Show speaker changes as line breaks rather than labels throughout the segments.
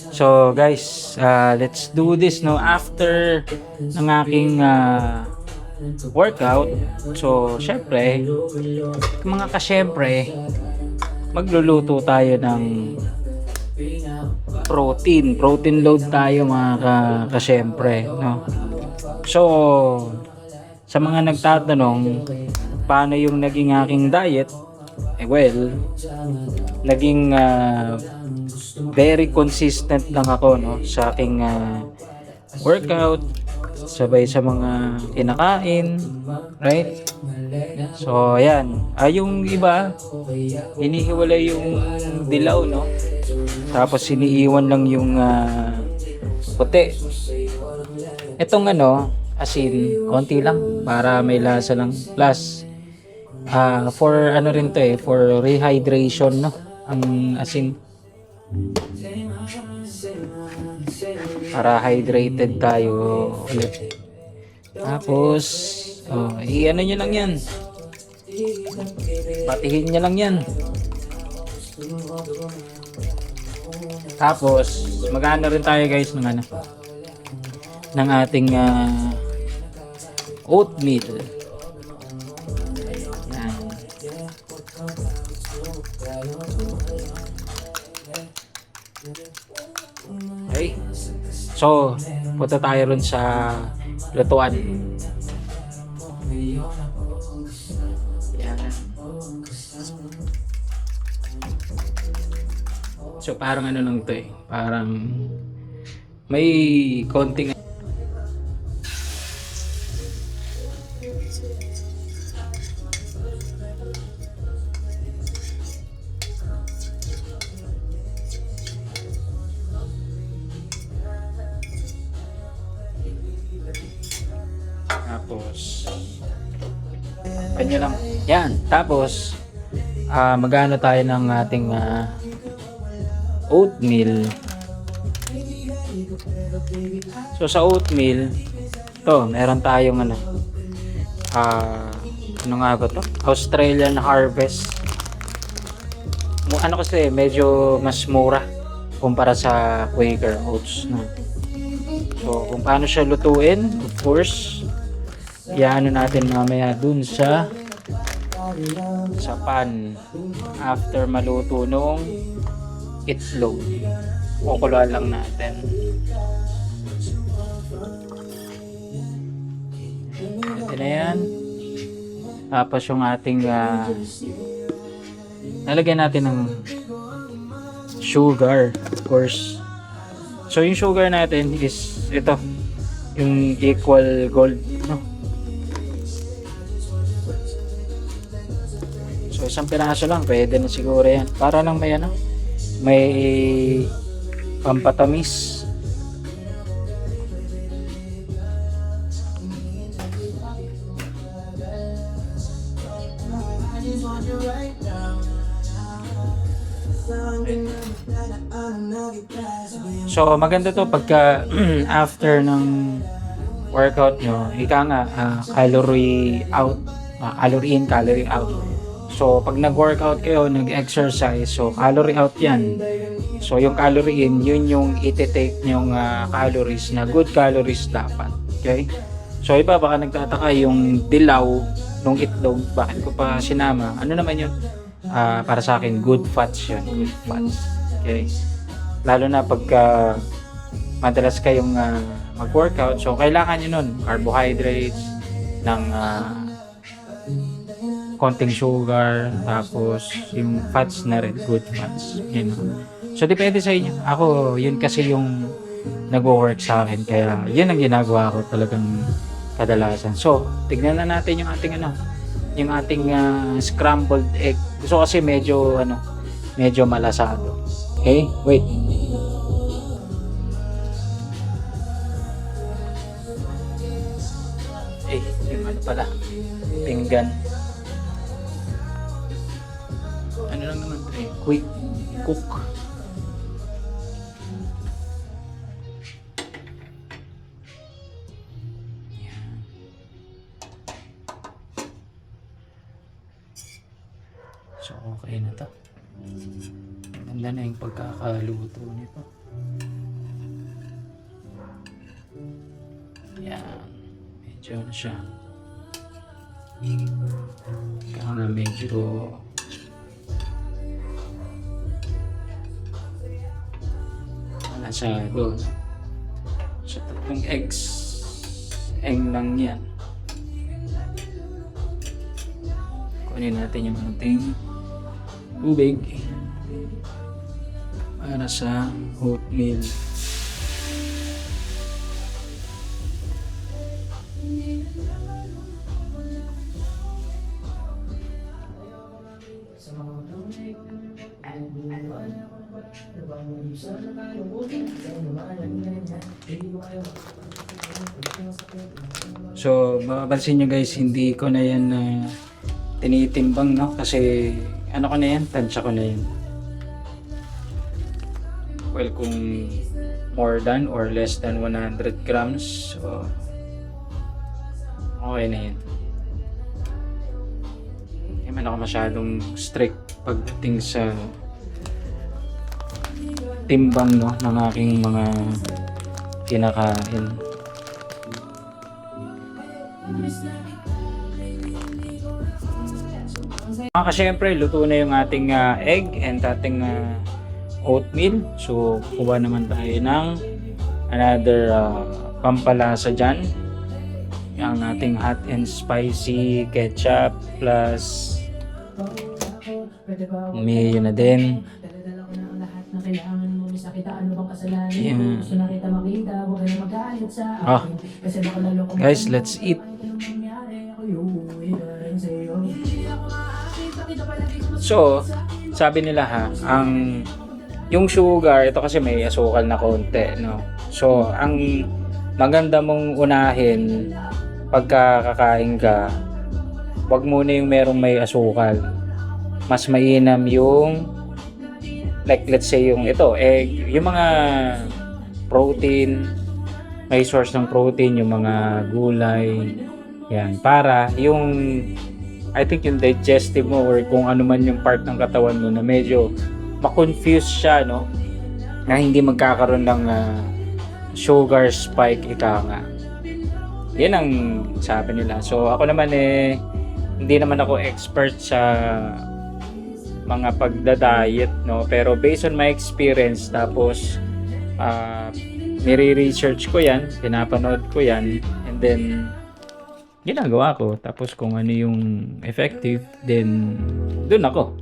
So guys, let's do this no after ng aking workout. So syempre, mga kasyempre, magluluto tayo ng protein load tayo mga kasyempre, no. So sa mga nagtatanong paano yung naging aking diet, well, naging very consistent lang ako, no, sa aking workout, sabay sa mga kinakain, right? So ayan, yung iba hinihiwalay yung dilaw, no, tapos iniiwan lang yung puti. Itong asin, konti lang para may lasa lang, plus for ano rin to for rehydration, no, ang asin, para hydrated tayo ulit. Tapos i-ano nyo lang yan, patihin nyo lang yan. Tapos magano rin tayo guys ng ating oatmeal. Yan. Okay. So, punta tayo rin sa lutuan. Yan. So, parang ano lang to parang may konting tapos kanya lang yan. Tapos magano tayo ng ating oatmeal. So sa oatmeal to meron tayong ano nga ba to, Australian Harvest. Kasi medyo mas mura kumpara sa Quaker Oats, no? So kung paano siya lutuin, of course iano natin mamaya dun sa pan after maluto nung itlog. Kukuluan lang natin. Ito na yan. Tapos yung ating nalagyan natin ng sugar, of course. So yung sugar natin is ito, yung equal gold, no? So isang piraso lang, pwede na siguro yan. Para lang may pampatamis. So maganda to pagka after ng workout nyo, ika nga calorie out, calorie in, calorie out. So pag nag-workout kayo, nag-exercise, so calorie out yan. So yung calorie in, yun yung iti-take nyong calories na good calories dapat. Okay? So iba baka nagtataka yung dilaw nung itlog, bakit ko pa sinama? Ano naman yun? Para sa akin, good fats yun. Good fats. Okay? Lalo na pagka madalas kayong mag-workout, so kailangan nyo nun carbohydrates ng konting sugar, tapos yung fats na rin, good fats, So depende sa inyo. Ako, yun kasi yung nagwo-work sa akin, kaya yun ang ginagawa ko talagang kadalasan. So tignan na natin yung ating scrambled egg. Gusto kasi medyo malasado. Okay, wait. Yung pala, pinggan. Ano lang naman ito quick cook. Yan. So okay na to. Ganda na yung pagkakaluto nito. Medyo ano siya. Kaya nga medyo nasa doon. So, 3 eggs. Egg lang yan. Kunin natin yung ating tubig para sa oatmeal. So, mapapansin nyo guys, hindi ko na yan tinitimbang, no? Kasi, ano ko na yan? Tansya ko na yan. Well, kung more than or less than 100 grams, so, okay na yan. Hindi man ako masyadong strict pagdating sa timbang, no, ng aking mga kinakain. Syempre, luto na yung ating egg and ating oatmeal. So, kuha naman tayo ng another pampalasa dyan. Yung ating hot and spicy ketchup plus mayo na din. Oh. Guys, let's eat. So, sabi nila yung sugar, ito kasi may asukal na konti, no? So, ang maganda mong unahin pagka kakain ka, wag muna yung merong may asukal. Mas mainam yung like let's say yung egg, yung mga protein, may source ng protein, yung mga gulay, yan, para yung I think yung digestive mo or kung ano man yung part ng katawan mo na medyo ma-confuse siya, no, na hindi magkakaroon ng sugar spike, ika nga. Yan ang sabi nila. So ako naman hindi naman ako expert sa mga pagda-diet, no, pero based on my experience, tapos nire-research ko yan, pinapanood ko yan, and then ginagawa ko, tapos kung ano yung effective, then dun ako,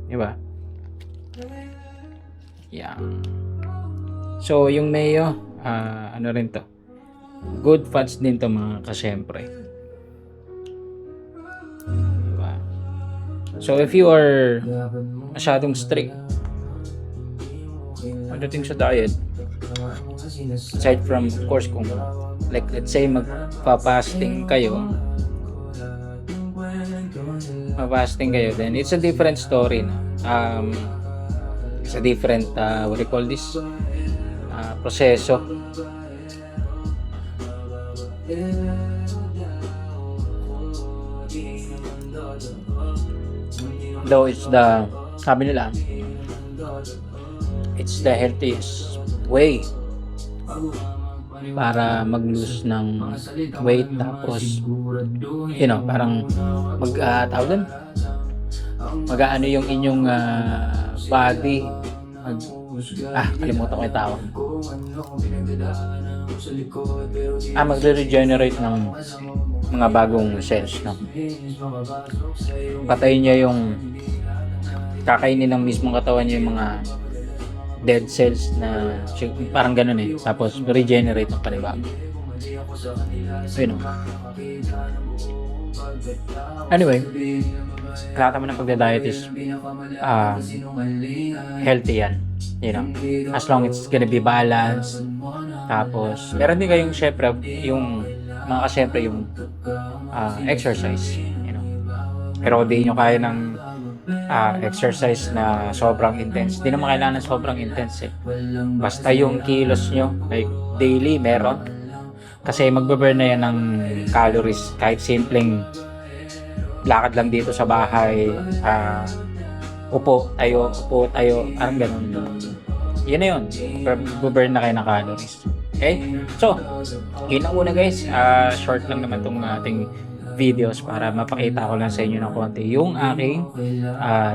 di ba? Yeah. So yung mayo, ano rin to, good fats din to mga kasyempre. Diba? So if you are masyadong strict pagdating sa diet, aside from of course kung like let's say magpa-fasting kayo, then it's a different story, no? It's a different what do you call this, proseso. Though it's the, sabi nila, it's the healthiest way para mag-lose ng weight, tapos you know, parang mag-ano yung inyong body, kalimutan ko yung tawag, magre-regenerate ng mga bagong cells, no? Patayin niya yung, kakainin ng mismong katawan niya yung mga dead cells na parang ganun tapos regenerate ng panibago. So, you know. Anyway, lahat naman ng pagda-diet is healthy yan, you know, as long it's gonna be balanced. Tapos meron din kayong syempre yung mga kasyempre yung exercise, you know, pero di nyo kaya ng exercise na sobrang intense. Di naman kailangan ng sobrang intense basta yung kilos nyo like daily meron, kasi magbe-burn na yan ng calories kahit simpleng lakad lang dito sa bahay, upo tayo, parang ganun. Yun na yun, magbe-burn na kayo ng calories. Okay? So, yun lang muna guys. Short lang naman tong ating videos para mapakita ko lang sa inyo ng konti yung aking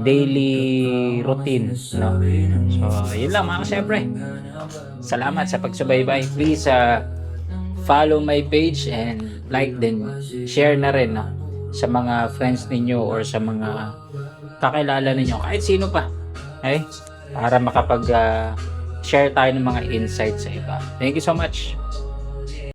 daily routine, no? So, yun lang mga kasyempre. Salamat sa pagsubaybay. Please follow my page and like din, share na rin, no? Sa mga friends ninyo or sa mga kakilala ninyo, kahit sino pa. Okay? Para makapag share tayo ng mga insights sa iba. Thank you so much.